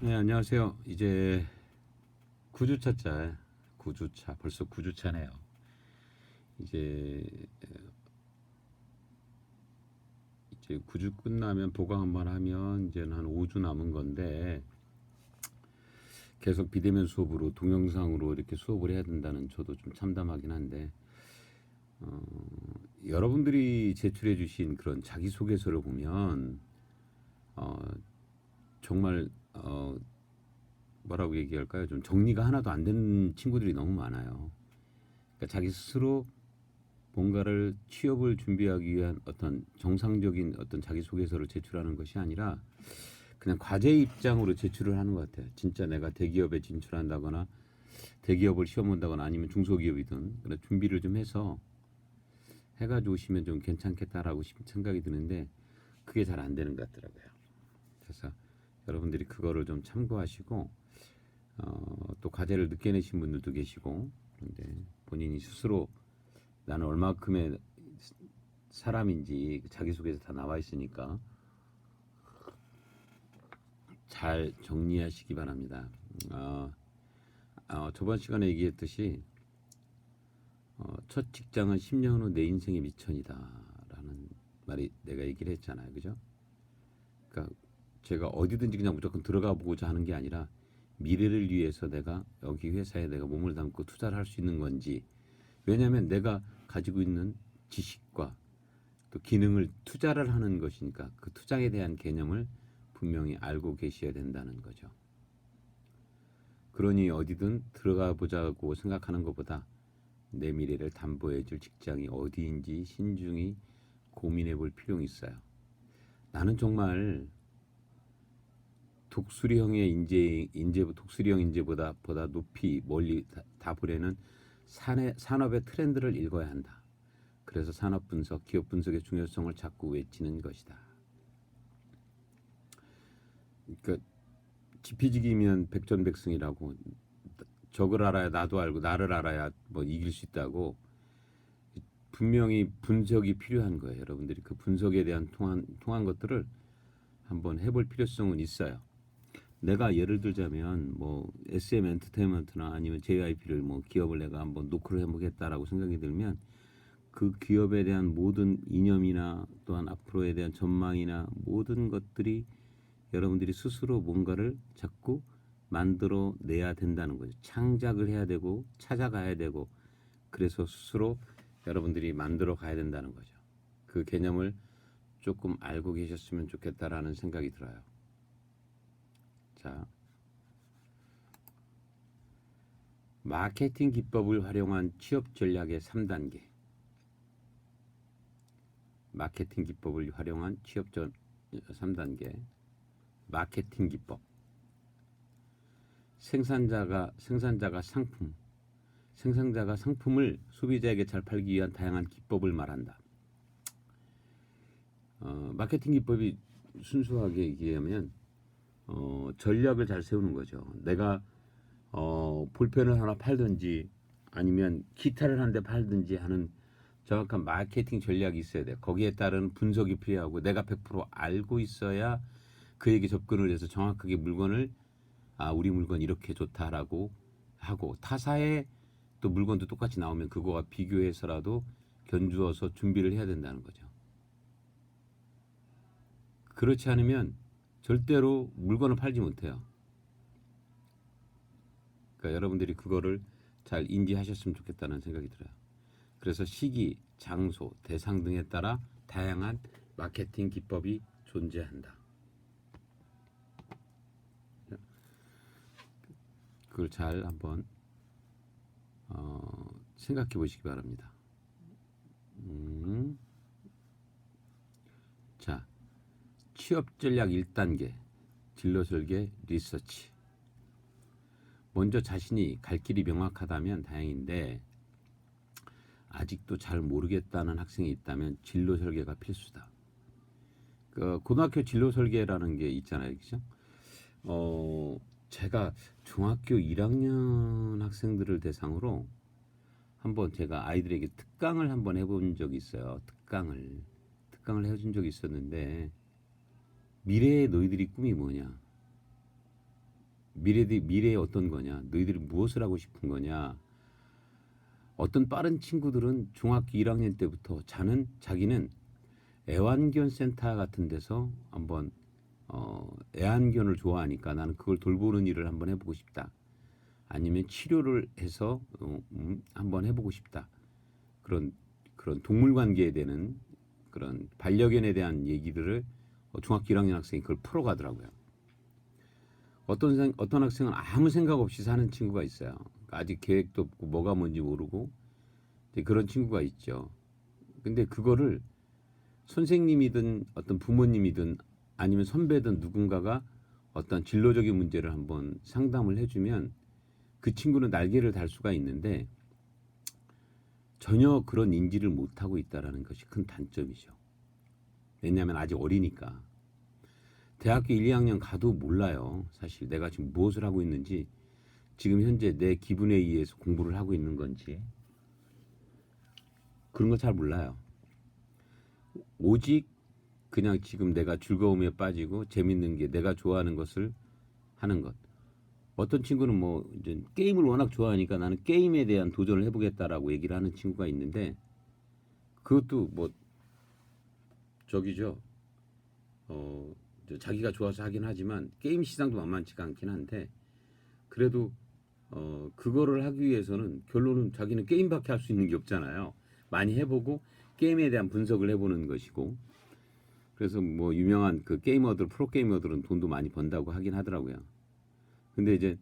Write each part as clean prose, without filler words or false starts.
네, 안녕하세요. 이제 9주차째, 9주차, 벌써 9주차네요. 이제, 이제 9주 끝나면 보강 한번 하면 이제는 한 5주 남은 건데 계속 비대면 수업으로 동영상으로 이렇게 수업을 해야 된다는 저도 좀 참담하긴 한데 여러분들이 제출해 주신 그런 자기소개서를 보면 어, 정말 뭐라고 얘기할까요? 좀 정리가 하나도 안 된 친구들이 너무 많아요. 그러니까 자기 스스로 뭔가를 취업을 준비하기 위한 어떤 정상적인 어떤 자기소개서를 제출하는 것이 아니라 그냥 과제 입장으로 제출을 하는 것 같아요. 진짜 내가 대기업에 진출한다거나 대기업을 시험 본다거나 아니면 중소기업이든 그런 준비를 좀 해서 해가지고 오시면 좀 괜찮겠다라고 생각이 드는데 그게 잘 안 되는 것 같더라고요. 그래서 여러분들이 그거를 좀 참고하시고 또 과제를 늦게 내신 분들도 계시고 그런데 본인이 스스로 나는 얼마큼의 사람인지 자기소개서 다 나와 있으니까 잘 정리하시기 바랍니다. 저번 시간에 얘기했듯이 첫 직장은 10년 후 내 인생의 미천이다라는 말이 내가 얘기를 했잖아요. 그죠? 그러니까 제가 어디든지 그냥 무조건 들어가 보고자 하는 게 아니라 미래를 위해서 내가 여기 회사에 내가 몸을 담고 투자를 할 수 있는 건지 왜냐하면 내가 가지고 있는 지식과 또 기능을 투자를 하는 것이니까 그 투자에 대한 개념을 분명히 알고 계셔야 된다는 거죠. 그러니 어디든 들어가 보자고 생각하는 것보다 내 미래를 담보해 줄 직장이 어디인지 신중히 고민해 볼 필요가 있어요. 나는 정말 독수리형의 독수리형 인재보다 높이 멀리 다 보려는 산업의 트렌드를 읽어야 한다. 그래서 산업 분석, 기업 분석의 중요성을 자꾸 외치는 것이다. 그러니까 지피지기면 백전백승이라고 적을 알아야 나도 알고 나를 알아야 뭐 이길 수 있다고 분명히 분석이 필요한 거예요. 여러분들이 그 분석에 대한 통한 것들을 한번 해볼 필요성은 있어요. 내가 예를 들자면 뭐 SM 엔터테인먼트나 아니면 JYP를 뭐 기업을 내가 한번 노크를 해보겠다라고 생각이 들면 그 기업에 대한 모든 이념이나 또한 앞으로에 대한 전망이나 모든 것들이 여러분들이 스스로 뭔가를 자꾸 만들어 내야 된다는 거죠. 창작을 해야 되고 찾아가야 되고 그래서 스스로 여러분들이 만들어 가야 된다는 거죠. 그 개념을 조금 알고 계셨으면 좋겠다라는 생각이 들어요. 자, 마케팅 기법을 활용한 취업 전략의 3단계. 마케팅 기법을 활용한 취업 3단계. 마케팅 기법. 생산자가 상품을 소비자에게 잘 팔기 위한 다양한 기법을 말한다. 마케팅 기법이 순수하게 얘기하면 전략을 잘 세우는 거죠. 내가 볼펜을 하나 팔든지 아니면 기타를 한 대 팔든지 하는 정확한 마케팅 전략이 있어야 돼. 거기에 따른 분석이 필요하고 내가 100% 알고 있어야 그에게 접근을 해서 정확하게 물건을 우리 물건 이렇게 좋다라고 하고 타사의 또 물건도 똑같이 나오면 그거와 비교해서라도 견주어서 준비를 해야 된다는 거죠. 그렇지 않으면 절대로 물건을 팔지 못해요. 그러니까 여러분들이 그거를 잘 인지하셨으면 좋겠다는 생각이 들어요. 그래서 시기, 장소, 대상 등에 따라 다양한 마케팅 기법이 존재한다. 그걸 잘 한번 생각해 보시기 바랍니다. 자, 취업 전략 1단계 진로 설계 리서치. 먼저 자신이 갈 길이 명확하다면 다행인데 아직도 잘 모르겠다는 학생이 있다면 진로 설계가 필수다. 그 고등학교 진로 설계라는 게 있잖아요, 그죠? 제가 중학교 1학년 학생들을 대상으로 한번 제가 아이들에게 특강을 한번 해본 적이 있어요. 특강을 해준 적이 있었는데 미래의 너희들이 꿈이 뭐냐? 미래에 어떤 거냐? 너희들이 무엇을 하고 싶은 거냐? 어떤 빠른 친구들은 중학교 1학년 때부터 자기는 애완견 센터 같은 데서 한번 애완견을 좋아하니까 나는 그걸 돌보는 일을 한번 해보고 싶다. 아니면 치료를 해서 한번 해보고 싶다. 그런 동물 관계에 대한 그런 반려견에 대한 얘기들을 중학교 1학년 학생이 그걸 풀어가더라고요. 어떤 학생은 아무 생각 없이 사는 친구가 있어요. 아직 계획도 없고 뭐가 뭔지 모르고 그런 친구가 있죠. 근데 그거를 선생님이든 어떤 부모님이든 아니면 선배든 누군가가 어떤 진로적인 문제를 한번 상담을 해주면 그 친구는 날개를 달 수가 있는데 전혀 그런 인지를 못하고 있다는 것이 큰 단점이죠. 왜냐하면 아직 어리니까. 대학교 1, 2학년 가도 몰라요. 사실 내가 지금 무엇을 하고 있는지, 지금 현재 내 기분에 의해서 공부를 하고 있는 건지 그런 거 잘 몰라요. 오직 그냥 지금 내가 즐거움에 빠지고 재밌는 게 내가 좋아하는 것을 하는 것. 어떤 친구는 뭐 이제 게임을 워낙 좋아하니까 나는 게임에 대한 도전을 해보겠다라고 얘기를 하는 친구가 있는데 그것도 뭐 저기죠. 자기가 좋아서 하긴 하지만 게임 시장도 만만치가 않긴 한데 그래도 그거를 하기 위해서는 결론은 자기는 게임밖에 할 수 있는 게 없잖아요. 많이 해보고 게임에 대한 분석을 해보는 것이고 그래서 뭐 유명한 그 게이머들 프로 게이머들은 돈도 많이 번다고 하긴 하더라고요. 근데 이제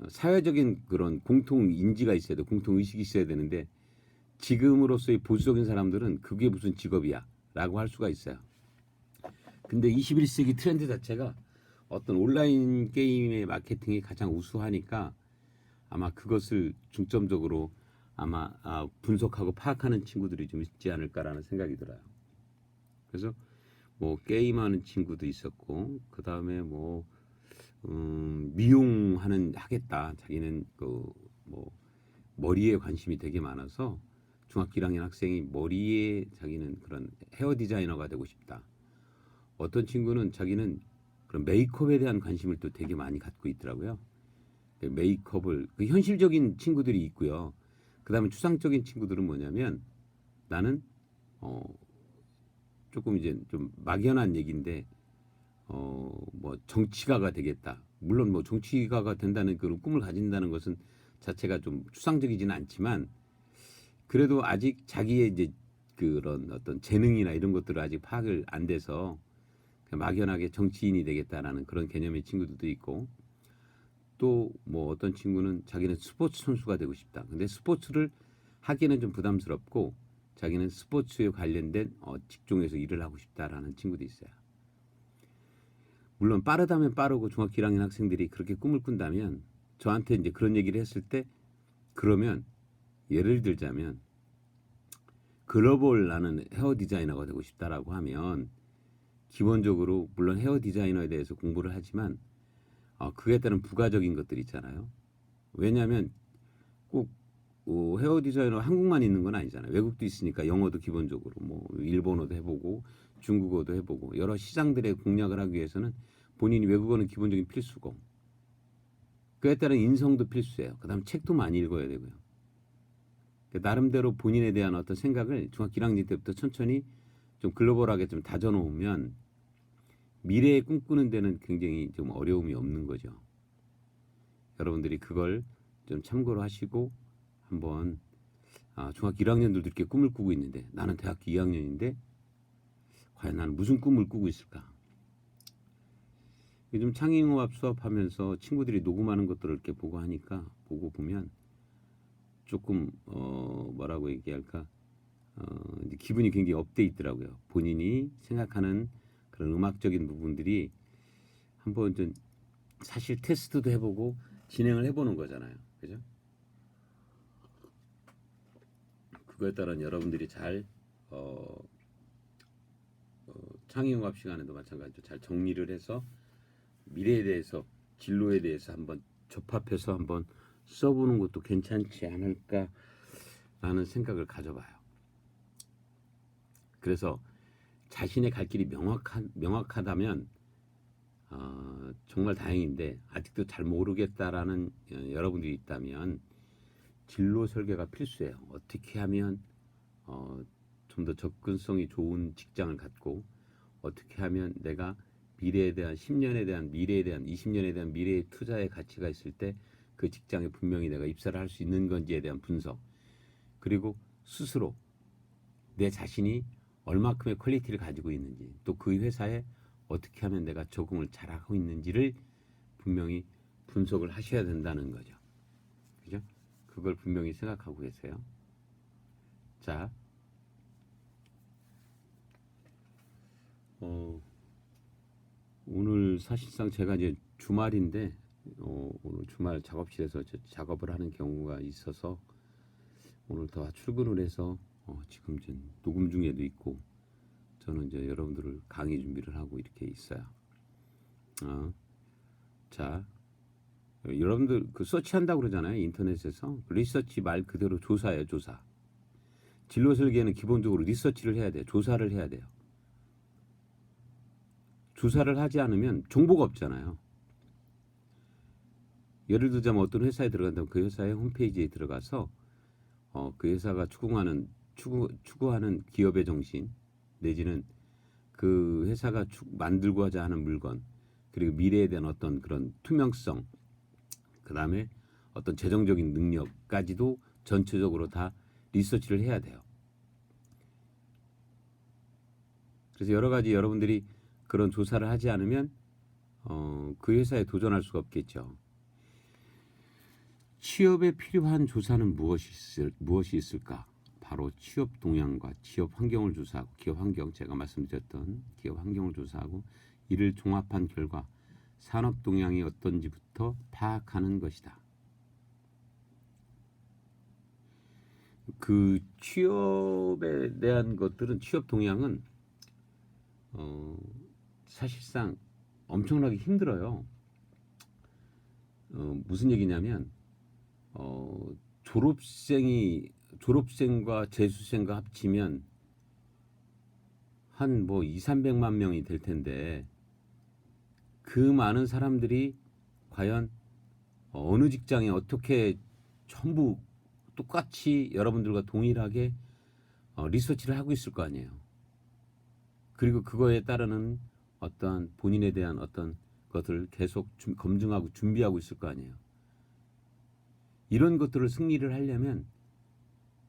사회적인 그런 공통 인지가 있어야 돼, 공통 의식이 있어야 되는데 지금으로서의 보수적인 사람들은 그게 무슨 직업이야라고 할 수가 있어요. 근데 21세기 트렌드 자체가 어떤 온라인 게임의 마케팅이 가장 우수하니까 아마 그것을 중점적으로 아마 분석하고 파악하는 친구들이 좀 있지 않을까라는 생각이 들어요. 그래서 뭐 게임하는 친구도 있었고 그 다음에 뭐 미용하는 하겠다. 자기는 그 뭐 머리에 관심이 되게 많아서 중학교 1학년 학생이 머리에 자기는 그런 헤어 디자이너가 되고 싶다. 어떤 친구는 자기는 그런 메이크업에 대한 관심을 또 되게 많이 갖고 있더라고요. 메이크업을 그 현실적인 친구들이 있고요. 그다음에 추상적인 친구들은 뭐냐면 나는 어 조금 이제 좀 막연한 얘기인데 뭐 정치가가 되겠다. 물론 뭐 정치가가 된다는 그런 꿈을 가진다는 것은 자체가 좀 추상적이지는 않지만 그래도 아직 자기의 이제 그런 어떤 재능이나 이런 것들을 아직 파악을 안 돼서 막연하게 정치인이 되겠다라는 그런 개념의 친구들도 있고 또 뭐 어떤 친구는 자기는 스포츠 선수가 되고 싶다. 근데 스포츠를 하기는 좀 부담스럽고 자기는 스포츠에 관련된 직종에서 일을 하고 싶다라는 친구도 있어요. 물론 빠르다면 빠르고 중학교 1학년 학생들이 그렇게 꿈을 꾼다면 저한테 이제 그런 얘기를 했을 때 그러면 예를 들자면 글로벌 나는 헤어 디자이너가 되고 싶다라고 하면 기본적으로 물론 헤어 디자이너에 대해서 공부를 하지만 그에 따른 부가적인 것들이 있잖아요. 왜냐하면 꼭 헤어 디자이너 한국만 있는 건 아니잖아요. 외국도 있으니까 영어도 기본적으로 뭐 일본어도 해보고 중국어도 해보고 여러 시장들의 공략을 하기 위해서는 본인이 외국어는 기본적인 필수고 그에 따른 인성도 필수예요. 그다음 책도 많이 읽어야 되고요. 나름대로 본인에 대한 어떤 생각을 중학교 1학년 때부터 천천히 좀 글로벌하게 좀 다져놓으면 미래에 꿈꾸는 데는 굉장히 좀 어려움이 없는 거죠. 여러분들이 그걸 좀 참고로 하시고 한번 중학교 1학년들도 이렇게 꿈을 꾸고 있는데 나는 대학교 2학년인데 과연 나는 무슨 꿈을 꾸고 있을까? 요즘 창의융합 수업하면서 친구들이 녹음하는 것들을 이렇게 보고 하니까 보고 보면 조금 뭐라고 얘기할까 기분이 굉장히 업돼 있더라고요. 본인이 생각하는 그런 음악적인 부분들이 한번 좀 사실 테스트도 해보고 진행을 해보는 거잖아요. 그죠? 그거에 따라 여러분들이 잘 창의융합 시간에도 마찬가지로 잘 정리를 해서 미래에 대해서 진로에 대해서 한번 접합해서 한번 써보는 것도 괜찮지 않을까라는 생각을 가져봐요. 그래서 자신의 갈 길이 명확하다면 정말 다행인데 아직도 잘 모르겠다라는 여러분들이 있다면 진로 설계가 필수예요. 어떻게 하면 좀 더 접근성이 좋은 직장을 갖고 어떻게 하면 내가 미래에 대한 10년에 대한 미래에 대한 20년에 대한 미래의 투자의 가치가 있을 때 그 직장에 분명히 내가 입사를 할 수 있는 건지에 대한 분석 그리고 스스로 내 자신이 얼마큼의 퀄리티를 가지고 있는지 또 그 회사에 어떻게 하면 내가 적응을 잘하고 있는지를 분명히 분석을 하셔야 된다는 거죠. 그죠? 그걸 분명히 생각하고 계세요. 자, 오늘 사실상 제가 이제 주말인데 오늘 주말 작업실에서 작업을 하는 경우가 있어서 오늘 더 출근을 해서 지금 좀 녹음 중에도 있고 저는 이제 여러분들을 강의 준비를 하고 이렇게 있어요. 자, 여러분들 그 서치한다고 그러잖아요. 인터넷에서 리서치 말 그대로 조사예요. 조사. 진로 설계는 기본적으로 리서치를 해야 돼요. 조사를 해야 돼요. 조사를 하지 않으면 정보가 없잖아요. 예를 들자면 어떤 회사에 들어간다면 그 회사의 홈페이지에 들어가서 그 회사가 추구하는 기업의 정신 내지는 그 회사가 만들고자 하는 물건 그리고 미래에 대한 어떤 그런 투명성 그 다음에 어떤 재정적인 능력까지도 전체적으로 다 리서치를 해야 돼요. 그래서 여러 가지 여러분들이 그런 조사를 하지 않으면 그 회사에 도전할 수가 없겠죠. 취업에 필요한 조사는 무엇이 있을까? 바로 취업 동향과 취업 환경을 조사하고 기업 환경 제가 말씀드렸던 기업 환경을 조사하고 이를 종합한 결과 산업 동향이 어떤지부터 파악하는 것이다. 그 취업에 대한 것들은 취업 동향은 사실상 엄청나게 힘들어요. 무슨 얘기냐면 졸업생과 재수생과 합치면 한 뭐 2,300만 명이 될 텐데 그 많은 사람들이 과연 어느 직장에 어떻게 전부 똑같이 여러분들과 동일하게 리서치를 하고 있을 거 아니에요. 그리고 그거에 따르는 어떠한 본인에 대한 어떤 것을 계속 검증하고 준비하고 있을 거 아니에요. 이런 것들을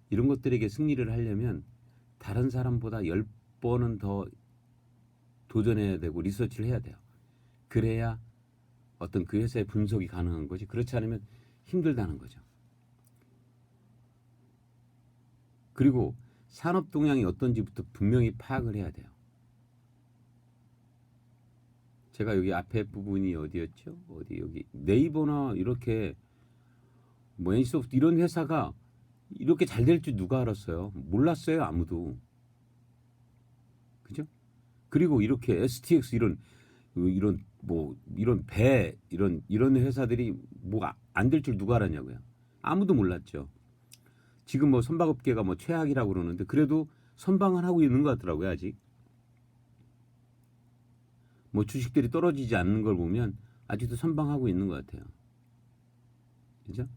이런 것들에게 승리를 하려면 다른 사람보다 10번은 더 도전해야 되고 리서치를 해야 돼요. 그래야 어떤 그 회사의 분석이 가능한 거지. 그렇지 않으면 힘들다는 거죠. 그리고 산업 동향이 어떤지부터 분명히 파악을 해야 돼요. 제가 여기 앞에 부분이 어디였죠? 여기 네이버나 이렇게 뭐 NC소프트 이런 회사가 이렇게 잘 될 줄 누가 알았어요? 몰랐어요, 아무도. 그죠? 그리고 이렇게 STX 이런 이런 회사들이 뭐 안 될 줄 누가 알았냐고요? 아무도 몰랐죠. 지금 뭐 선박업계가 뭐 최악이라고 그러는데 그래도 선방은 하고 있는 것 같더라고요, 아직. 뭐 주식들이 떨어지지 않는 걸 보면 아직도 선방하고 있는 것 같아요. 그죠?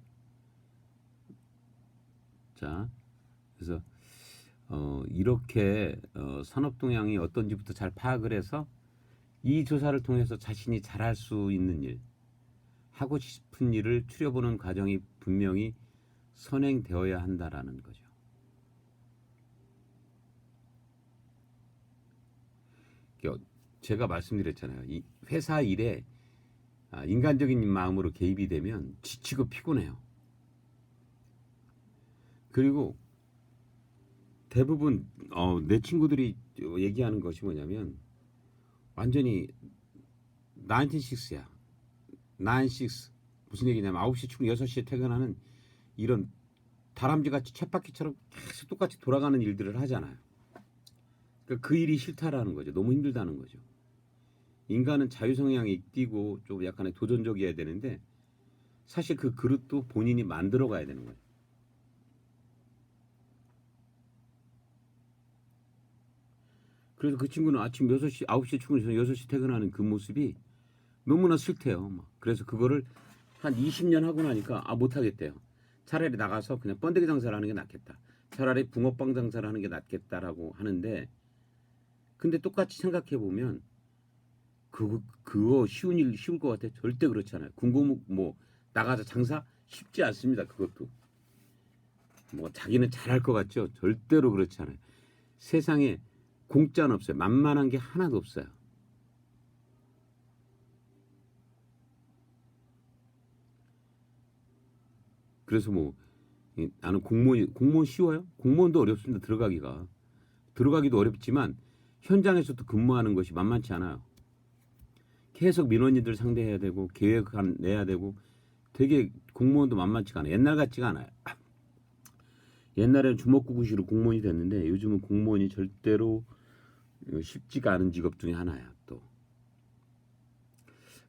자, 그래서 이렇게 산업 동향이 어떤지부터 잘 파악을 해서 이 조사를 통해서 자신이 잘할 수 있는 일, 하고 싶은 일을 추려보는 과정이 분명히 선행되어야 한다라는 거죠. 제가 말씀드렸잖아요. 이 회사 일에 인간적인 마음으로 개입이 되면 지치고 피곤해요. 그리고 대부분 내 친구들이 얘기하는 것이 뭐냐면 완전히 96야. 96 무슨 얘기냐면 9시 출근 6시에 퇴근하는 이런 다람쥐같이 쳇바퀴처럼 계속 똑같이 돌아가는 일들을 하잖아요. 그러니까 그 일이 싫다라는 거죠. 너무 힘들다는 거죠. 인간은 자유성향이 띄고 좀 약간의 도전적이어야 되는데 사실 그 그릇도 본인이 만들어 가야 되는 거예요. 그래서 그 친구는 아침 6시, 9시에 출근해서 6시 퇴근하는 그 모습이 너무나 싫대요. 막. 그래서 그거를 한 20년 하고 나니까 못하겠대요. 차라리 나가서 그냥 번데기 장사를 하는 게 낫겠다. 차라리 붕어빵 장사를 하는 게 낫겠다라고 하는데, 근데 똑같이 생각해 보면 그거 쉬울 것 같아? 절대 그렇지 않아요. 군고목 뭐 나가서 장사 쉽지 않습니다. 그것도 뭐 자기는 잘할 것 같죠? 절대로 그렇지 않아요. 세상에 공짜는 없어요. 만만한 게 하나도 없어요. 그래서 뭐 나는 공무원 쉬워요? 공무원도 어렵습니다. 들어가기도 어렵지만 현장에서도 근무하는 것이 만만치 않아요. 계속 민원인들 상대해야 되고 계획 내야 되고 되게 공무원도 만만치가 않아요. 옛날 같지가 않아요. 옛날에는 주먹구구시로 공무원이 됐는데 요즘은 공무원이 절대로 쉽지가 않은 직업 중에 하나야. 또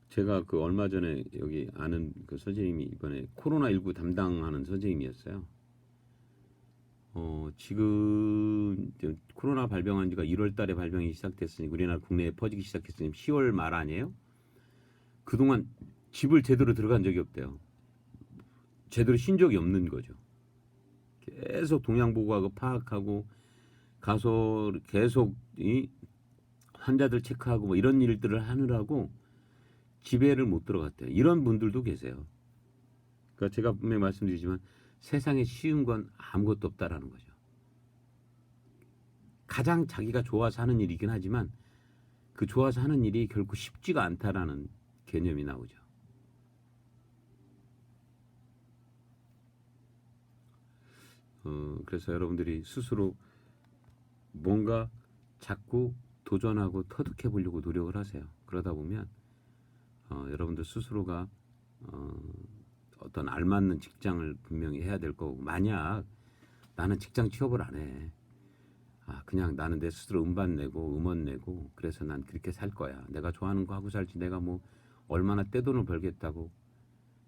제가 그 얼마 전에 여기 아는 그 선생님이 이번에 코로나19 담당하는 선생님이었어요. 지금 코로나 발병한 지가 1월 달에 발병이 시작됐으니 우리나라 국내에 퍼지기 시작했으니 10월 말 아니에요? 그동안 집을 제대로 들어간 적이 없대요. 제대로 쉰 적이 없는 거죠. 계속 동향 보고하고 파악하고 가서 계속 이 환자들 체크하고 뭐 이런 일들을 하느라고 집에를 못 들어갔대요. 이런 분들도 계세요. 그러니까 제가 분명히 말씀드리지만 세상에 쉬운 건 아무것도 없다라는 거죠. 가장 자기가 좋아서 하는 일이긴 하지만 그 좋아서 하는 일이 결코 쉽지가 않다라는 개념이 나오죠. 그래서 여러분들이 스스로 뭔가 자꾸 도전하고 터득해 보려고 노력을 하세요. 그러다 보면 여러분들 스스로가 어떤 알맞는 직장을 분명히 해야 될 거고, 만약 나는 직장 취업을 안 해. 그냥 나는 내 스스로 음반 내고 음원 내고 그래서 난 그렇게 살 거야. 내가 좋아하는 거 하고 살지 내가 뭐 얼마나 떼돈을 벌겠다고.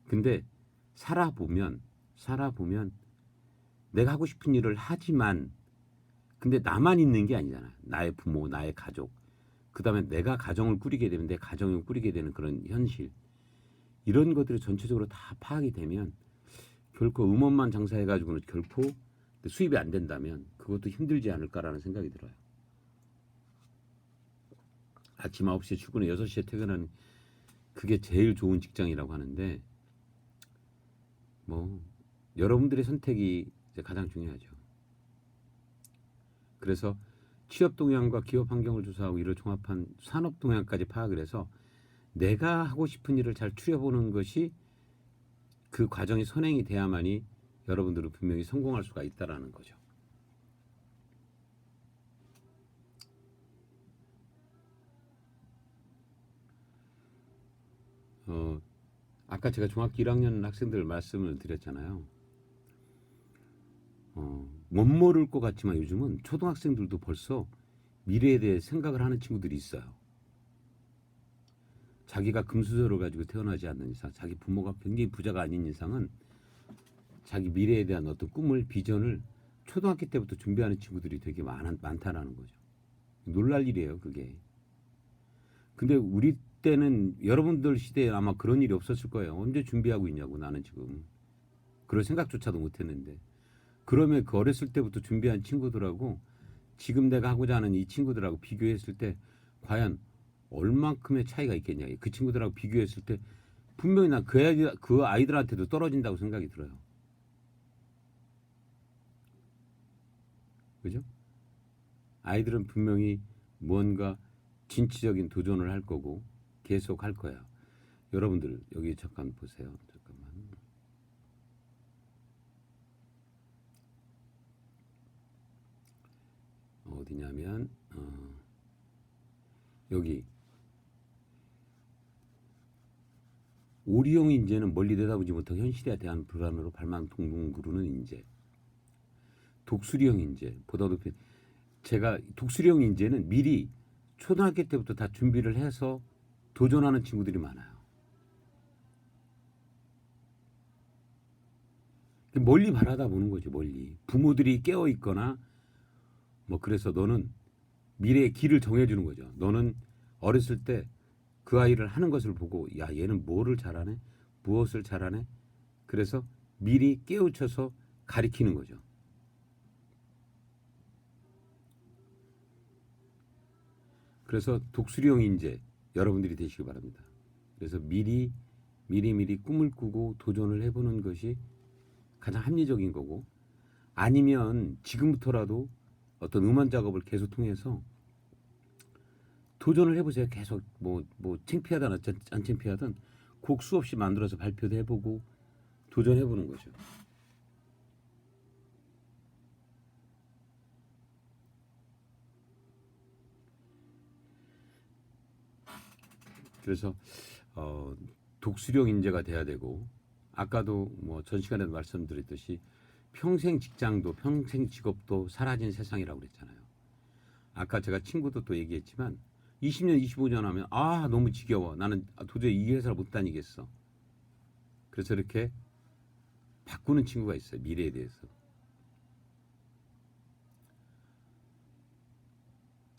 근데 살아보면 내가 하고 싶은 일을 하지만 근데 나만 있는 게 아니잖아. 나의 부모, 나의 가족. 그다음에 내가 가정을 꾸리게 되면 내 가정을 꾸리게 되는 그런 현실. 이런 것들이 전체적으로 다 파악이 되면 결코 음원만 장사해가지고는 결코 수입이 안 된다면 그것도 힘들지 않을까라는 생각이 들어요. 아침 9시에 출근해 6시에 퇴근하는 그게 제일 좋은 직장이라고 하는데 뭐 여러분들의 선택이 이제 가장 중요하죠. 그래서 취업 동향과 기업 환경을 조사하고 이를 종합한 산업 동향까지 파악을 해서 내가 하고 싶은 일을 잘 추려보는 것이 그 과정이 선행이 돼야만이 여러분들은 분명히 성공할 수가 있다라는 거죠. 아까 제가 중학교 1학년 학생들 말씀을 드렸잖아요. 못 모를 것 같지만 요즘은 초등학생들도 벌써 미래에 대해 생각을 하는 친구들이 있어요. 자기가 금수저를 가지고 태어나지 않는 이상, 자기 부모가 굉장히 부자가 아닌 이상은 자기 미래에 대한 어떤 꿈을, 비전을 초등학교 때부터 준비하는 친구들이 되게 많다라는 거죠. 놀랄 일이에요, 그게. 근데 우리 때는 여러분들 시대에 아마 그런 일이 없었을 거예요. 언제 준비하고 있냐고 나는 지금. 그럴 생각조차도 못했는데. 그러면 그 어렸을 때부터 준비한 친구들하고 지금 내가 하고자 하는 이 친구들하고 비교했을 때 과연 얼만큼의 차이가 있겠냐. 그 친구들하고 비교했을 때 분명히 난 그 아이들한테도 떨어진다고 생각이 들어요. 그죠? 아이들은 분명히 뭔가 진취적인 도전을 할 거고 계속 할 거야. 여러분들 여기 잠깐 보세요. 잠깐만. 어디냐면 여기 오리용 인재는 멀리 내다보지 못하고 현실에 대한 불안으로 발만 동동 구르는 인재. 독수리형 인재 보다 높이 제가 독수리형 인재는 미리 초등학교 때부터 다 준비를 해서 도전하는 친구들이 많아요. 멀리 바라다 보는 거죠. 멀리 부모들이 깨어 있거나 뭐 그래서 너는 미래의 길을 정해주는 거죠. 너는 어렸을 때 그 아이를 하는 것을 보고 야 얘는 뭐를 잘하네, 무엇을 잘하네. 그래서 미리 깨우쳐서 가리키는 거죠. 그래서 독수리형 인재 여러분들이 되시기 바랍니다. 그래서 미리 꿈을 꾸고 도전을 해보는 것이 가장 합리적인 거고, 아니면 지금부터라도 어떤 음원 작업을 계속 통해서 도전을 해보세요. 계속 뭐 창피하든 안 창피하든 곡 수없이 만들어서 발표도 해보고 도전해보는 거죠. 그래서 독수령 인재가 돼야 되고, 아까도 뭐 전 시간에도 말씀드렸듯이 평생 직장도 평생 직업도 사라진 세상이라고 그랬잖아요. 아까 제가 친구도 또 얘기했지만 20년 25년 하면 너무 지겨워, 나는 도저히 이 회사를 못 다니겠어. 그래서 이렇게 바꾸는 친구가 있어요. 미래에 대해서.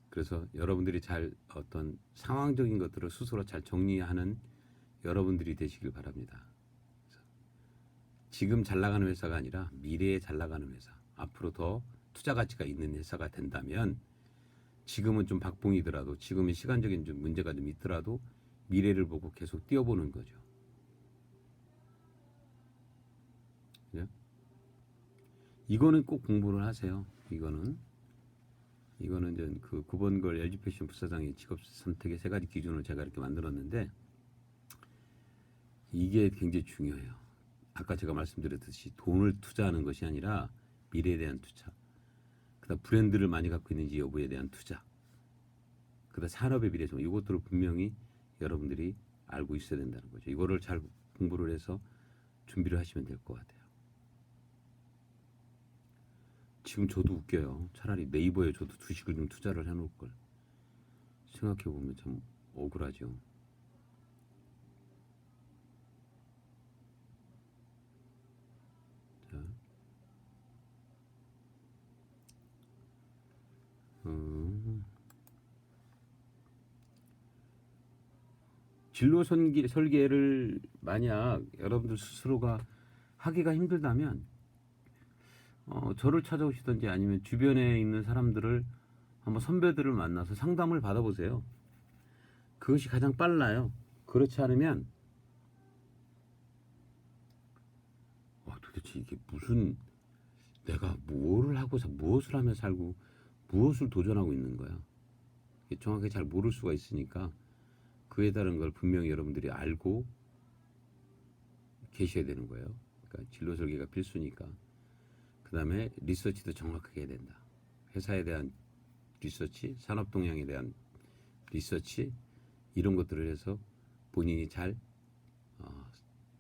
그래서 여러분들이 잘 어떤 상황적인 것들을 스스로 잘 정리하는 여러분들이 되시길 바랍니다. 지금 잘 나가는 회사가 아니라 미래에 잘 나가는 회사, 앞으로 더 투자 가치가 있는 회사가 된다면, 지금은 좀 박봉이더라도, 지금의 시간적인 좀 문제가 좀 있더라도 미래를 보고 계속 뛰어보는 거죠. 그죠? 이거는 꼭 공부를 하세요. 이거는 이제 그 구본걸 LG 패션 부사장의 직업 선택의 세 가지 기준을 제가 이렇게 만들었는데, 이게 굉장히 중요해요. 아까 제가 말씀드렸듯이 돈을 투자하는 것이 아니라 미래에 대한 투자, 그다음 브랜드를 많이 갖고 있는지 여부에 대한 투자, 그다음 산업의 미래 좀, 이것들을 분명히 여러분들이 알고 있어야 된다는 거죠. 이거를 잘 공부를 해서 준비를 하시면 될 것 같아요. 지금 저도 웃겨요. 차라리 네이버에 저도 주식을 좀 투자를 해놓을 걸. 생각해 보면 참 억울하죠. 자, 진로 설계를 만약 여러분들 스스로가 하기가 힘들다면 저를 찾아오시든지 아니면 주변에 있는 사람들을 한번, 선배들을 만나서 상담을 받아보세요. 그것이 가장 빨라요. 그렇지 않으면 도대체 이게 무슨, 내가 뭐를 하고 무엇을 하며 살고 무엇을 도전하고 있는 거야. 정확하게 잘 모를 수가 있으니까 그에 따른 걸 분명히 여러분들이 알고 계셔야 되는 거예요. 그러니까 진로 설계가 필수니까. 그 다음에 리서치도 정확하게 해야 된다. 회사에 대한 리서치, 산업 동향에 대한 리서치, 이런 것들을 해서 본인이 잘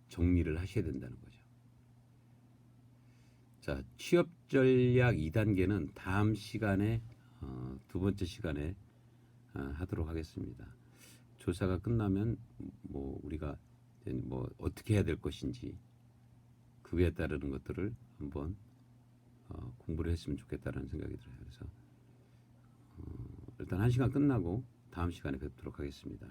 정리를 하셔야 된다는 거죠. 자, 취업 전략 2단계는 다음 시간에 두 번째 시간에 하도록 하겠습니다. 조사가 끝나면 뭐 우리가 뭐 어떻게 해야 될 것인지, 그에 따르는 것들을 한번 공부를 했으면 좋겠다는 생각이 들어요. 그래서 일단 1시간 끝나고 다음 시간에 뵙도록 하겠습니다.